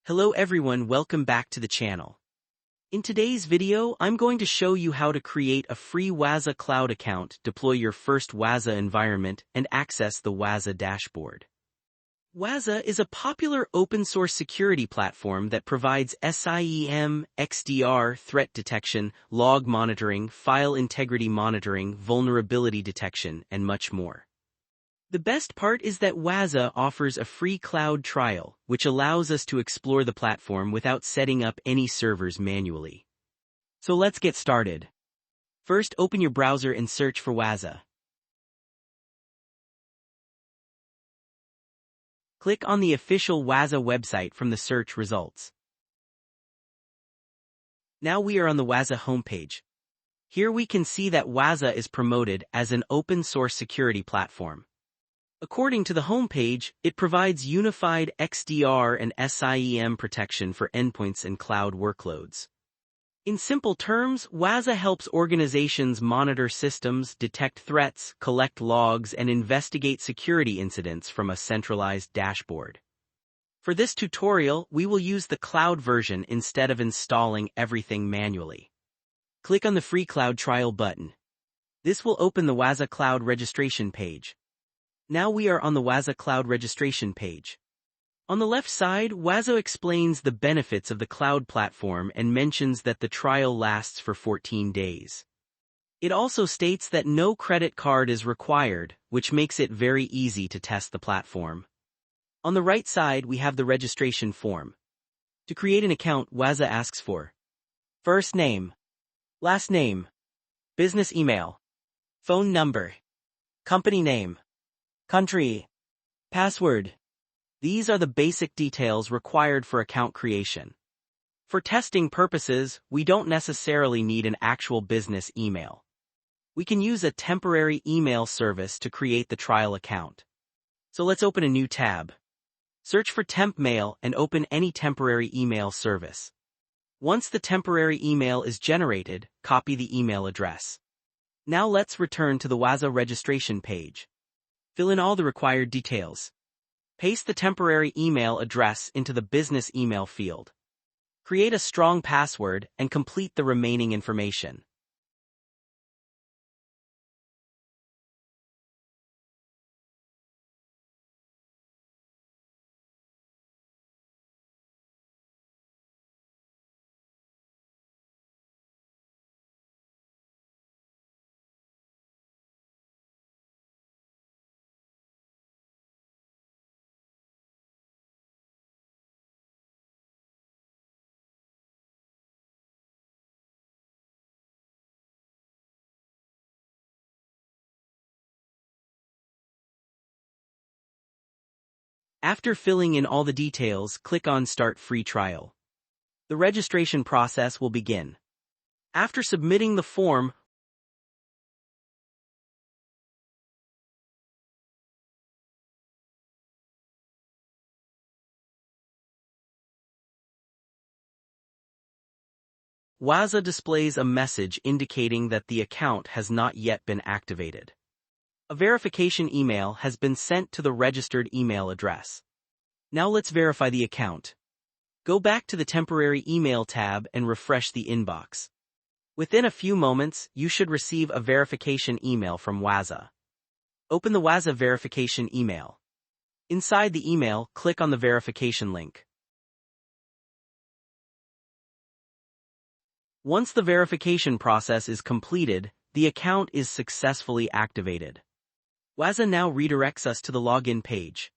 Hello everyone, welcome back to the channel. In today's video, I'm going to show you how to create a free Wazuh Cloud account, deploy your first Wazuh environment, and access the Wazuh dashboard. Wazuh is a popular open-source security platform that provides SIEM, XDR, threat detection, log monitoring, file integrity monitoring, vulnerability detection, and much more. The best part is that Wazuh offers a free cloud trial, which allows us to explore the platform without setting up any servers manually. So let's get started. First, open your browser and search for Wazuh. Click on the official Wazuh website from the search results. Now we are on the Wazuh homepage. Here we can see that Wazuh is promoted as an open-source security platform. According to the homepage, it provides unified XDR and SIEM protection for endpoints and cloud workloads. In simple terms, Wazuh helps organizations monitor systems, detect threats, collect logs, and investigate security incidents from a centralized dashboard. For this tutorial, we will use the cloud version instead of installing everything manually. Click on the Free Cloud Trial button. This will open the Wazuh Cloud registration page. Now we are on the Wazuh Cloud registration page. On the left side, Wazuh explains the benefits of the cloud platform and mentions that the trial lasts for 14 days. It also states that no credit card is required, which makes it very easy to test the platform. On the right side, we have the registration form. To create an account, Wazuh asks for first name, last name, business email, phone number, company name, country, password. These are the basic details required for account creation. For testing purposes, we don't necessarily need an actual business email. We can use a temporary email service to create the trial account. So let's open a new tab. Search for temp mail and open any temporary email service. Once the temporary email is generated, copy the email address. Now let's return to the Wazuh registration page. Fill in all the required details. Paste the temporary email address into the business email field. Create a strong password and complete the remaining information. After filling in all the details, click on Start Free Trial. The registration process will begin. After submitting the form, Wazuh displays a message indicating that the account has not yet been activated. A verification email has been sent to the registered email address. Now let's verify the account. Go back to the temporary email tab and refresh the inbox. Within a few moments, you should receive a verification email from Wazuh. Open the Wazuh verification email. Inside the email, click on the verification link. Once the verification process is completed, the account is successfully activated. Wazuh now redirects us to the login page.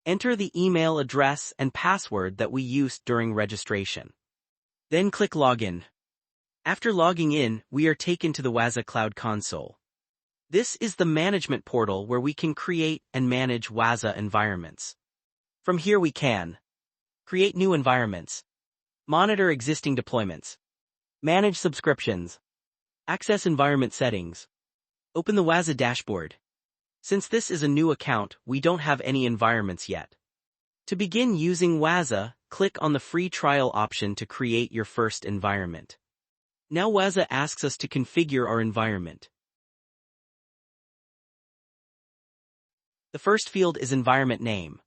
Enter the email address and password that we used during registration. Then click Login. After logging in, we are taken to the Wazuh Cloud Console. This is the management portal where we can create and manage Wazuh environments. From here we can create new environments, monitor existing deployments, manage subscriptions, access environment settings, open the Wazuh dashboard. Since this is a new account, we don't have any environments yet. To begin using Wazuh, click on the free trial option to create your first environment. Now Wazuh asks us to configure our environment. The first field is environment name.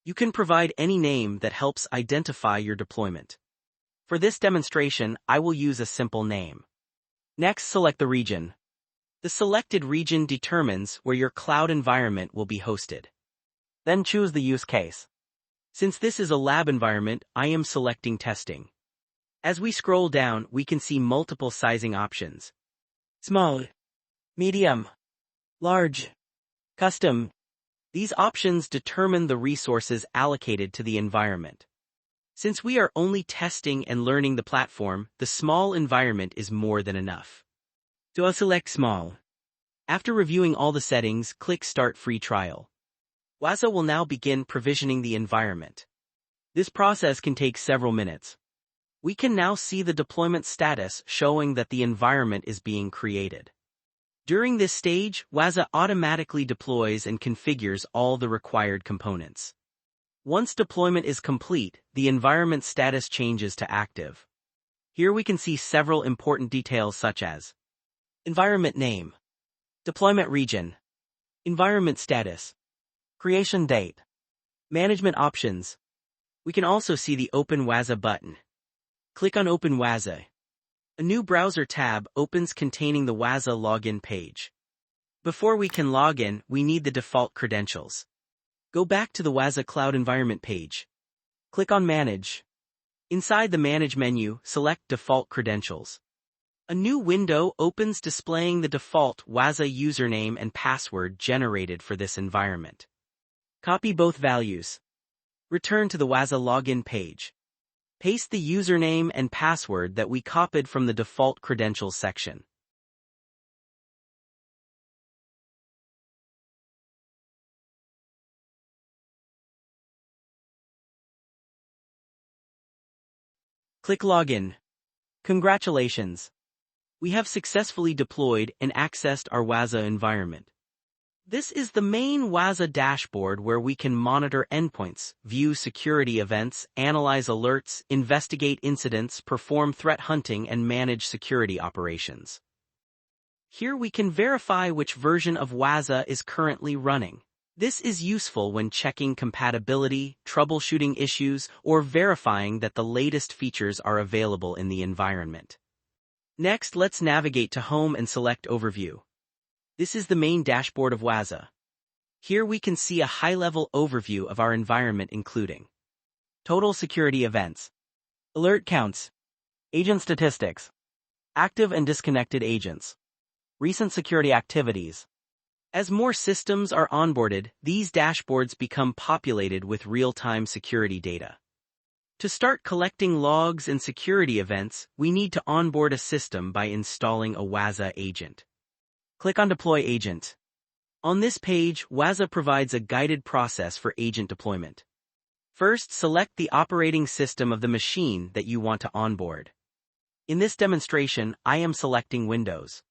You can provide any name that helps identify your deployment. For this demonstration, I will use a simple name. Next, select the region. The selected region determines where your cloud environment will be hosted. Then choose the use case. Since this is a lab environment, I am selecting testing. As we scroll down, we can see multiple sizing options. Small, medium, large, custom. These options determine the resources allocated to the environment. Since we are only testing and learning the platform, the small environment is more than enough. So I'll select small. After reviewing all the settings, click Start Free Trial. Wazuh will now begin provisioning the environment. This process can take several minutes. We can now see the deployment status showing that the environment is being created. During this stage, Wazuh automatically deploys and configures all the required components. Once deployment is complete, the environment status changes to active. Here we can see several important details such as environment name, deployment region, environment status, creation date, management options. We can also see the Open Wazuh button. Click on Open Wazuh. A new browser tab opens containing the Wazuh login page. Before we can log in, we need the default credentials. Go back to the Wazuh Cloud Environment page. Click on Manage. Inside the Manage menu, select Default Credentials. A new window opens displaying the default Wazuh username and password generated for this environment. Copy both values. Return to the Wazuh login page. Paste the username and password that we copied from the default credentials section. Click Login. Congratulations! We have successfully deployed and accessed our Wazuh environment. This is the main Wazuh dashboard where we can monitor endpoints, view security events, analyze alerts, investigate incidents, perform threat hunting, and manage security operations. Here we can verify which version of Wazuh is currently running. This is useful when checking compatibility, troubleshooting issues, or verifying that the latest features are available in the environment. Next, let's navigate to Home and select Overview. This is the main dashboard of Wazuh. Here we can see a high-level overview of our environment including total security events, alert counts, agent statistics, active and disconnected agents, recent security activities. As more systems are onboarded, these dashboards become populated with real-time security data. To start collecting logs and security events, we need to onboard a system by installing a Wazuh agent. Click on Deploy Agent. On this page, Wazuh provides a guided process for agent deployment. First, select the operating system of the machine that you want to onboard. In this demonstration, I am selecting Windows.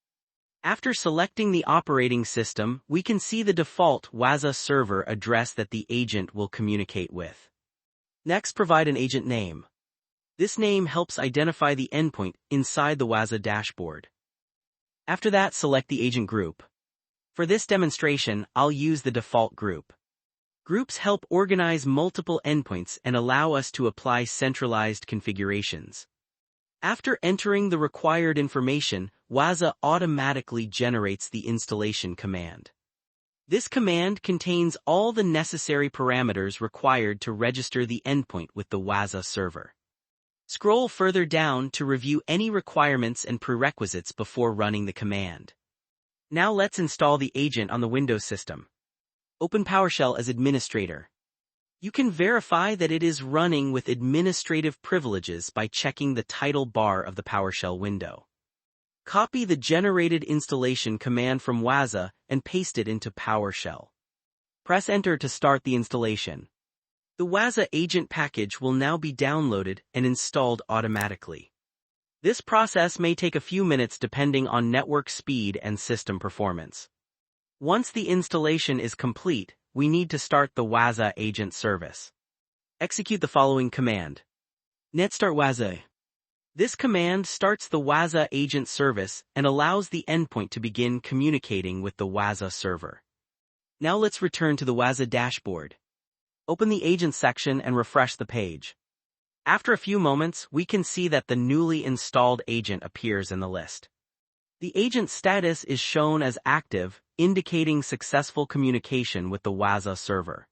After selecting the operating system, we can see the default Wazuh server address that the agent will communicate with. Next, provide an agent name. This name helps identify the endpoint inside the Wazuh dashboard. After that, select the agent group. For this demonstration, I'll use the default group. Groups help organize multiple endpoints and allow us to apply centralized configurations. After entering the required information, Wazuh automatically generates the installation command. This command contains all the necessary parameters required to register the endpoint with the Wazuh server. Scroll further down to review any requirements and prerequisites before running the command. Now let's install the agent on the Windows system. Open PowerShell as administrator. You can verify that it is running with administrative privileges by checking the title bar of the PowerShell window. Copy the generated installation command from Wazuh and paste it into PowerShell. Press Enter to start the installation. The Wazuh agent package will now be downloaded and installed automatically. This process may take a few minutes depending on network speed and system performance. Once the installation is complete, we need to start the Wazuh agent service. Execute the following command. Net start Wazuh. This command starts the Wazuh agent service and allows the endpoint to begin communicating with the Wazuh server. Now let's return to the Wazuh dashboard. Open the Agents section and refresh the page. After a few moments, we can see that the newly installed agent appears in the list. The agent status is shown as active, indicating successful communication with the Wazuh server.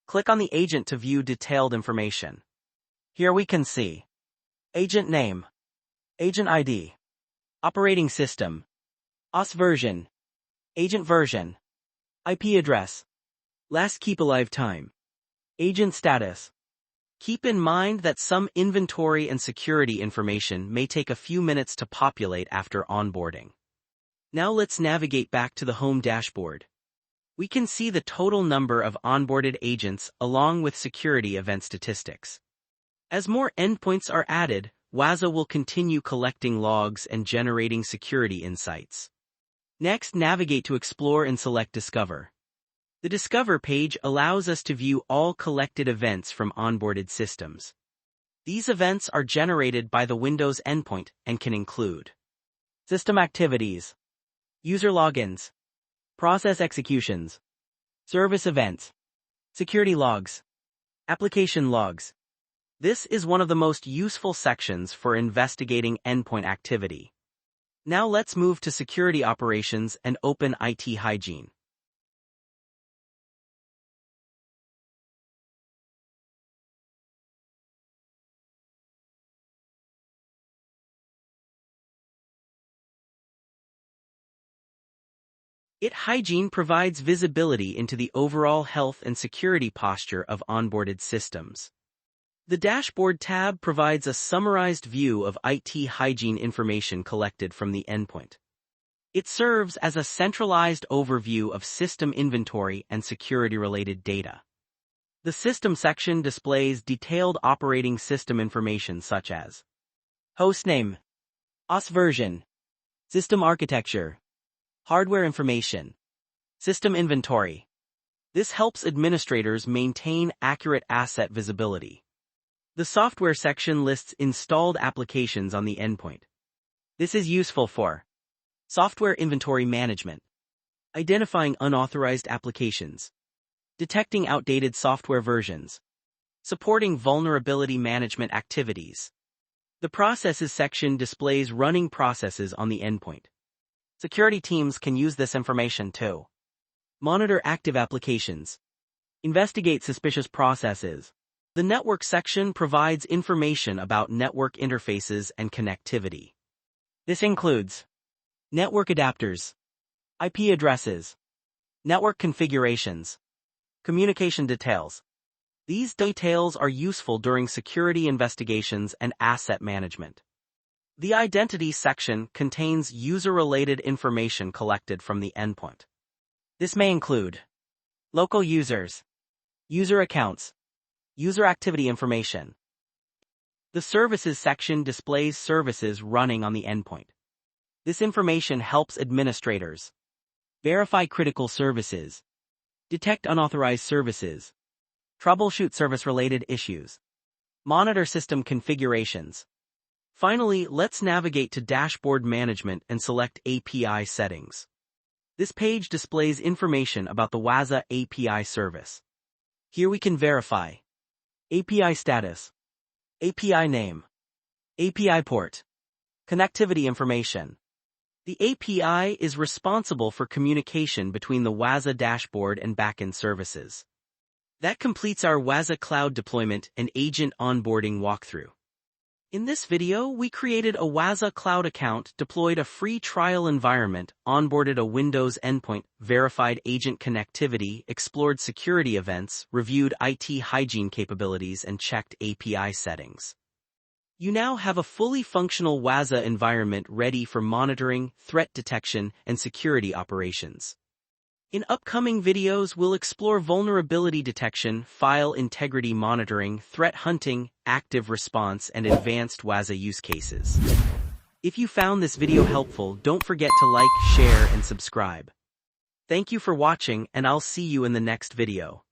Click on the agent to view detailed information. Here we can see agent name, agent ID, operating system, OS version, agent version, IP address, last keep alive time, agent status. Keep in mind that some inventory and security information may take a few minutes to populate after onboarding. Now let's navigate back to the home dashboard. We can see the total number of onboarded agents along with security event statistics. As more endpoints are added, Wazuh will continue collecting logs and generating security insights. Next, navigate to Explore and select Discover. The Discover page allows us to view all collected events from onboarded systems. These events are generated by the Windows endpoint and can include system activities, user logins, process executions, service events, security logs, application logs. This is one of the most useful sections for investigating endpoint activity. Now let's move to security operations and open IT hygiene. IT Hygiene provides visibility into the overall health and security posture of onboarded systems. The Dashboard tab provides a summarized view of IT hygiene information collected from the endpoint. It serves as a centralized overview of system inventory and security-related data. The System section displays detailed operating system information such as hostname, OS version, system architecture, hardware information, system inventory. This helps administrators maintain accurate asset visibility. The Software section lists installed applications on the endpoint. This is useful for software inventory management, identifying unauthorized applications, detecting outdated software versions, supporting vulnerability management activities. The Processes section displays running processes on the endpoint. Security teams can use this information to monitor active applications, investigate suspicious processes. The Network section provides information about network interfaces and connectivity. This includes network adapters, IP addresses, network configurations, communication details. These details are useful during security investigations and asset management. The Identity section contains user-related information collected from the endpoint. This may include local users, user accounts, user activity information. The Services section displays services running on the endpoint. This information helps administrators verify critical services, detect unauthorized services, troubleshoot service-related issues, monitor system configurations. Finally, let's navigate to Dashboard Management and select API Settings. This page displays information about the Wazuh API service. Here we can verify API status, API name, API port, connectivity information. The API is responsible for communication between the Wazuh dashboard and backend services. That completes our Wazuh Cloud deployment and agent onboarding walkthrough. In this video, we created a Wazuh Cloud account, deployed a free trial environment, onboarded a Windows endpoint, verified agent connectivity, explored security events, reviewed IT hygiene capabilities, and checked API settings. You now have a fully functional Wazuh environment ready for monitoring, threat detection, and security operations. In upcoming videos, we'll explore vulnerability detection, file integrity monitoring, threat hunting, active response, and advanced Wazuh use cases. If you found this video helpful, don't forget to like, share, and subscribe. Thank you for watching, and I'll see you in the next video.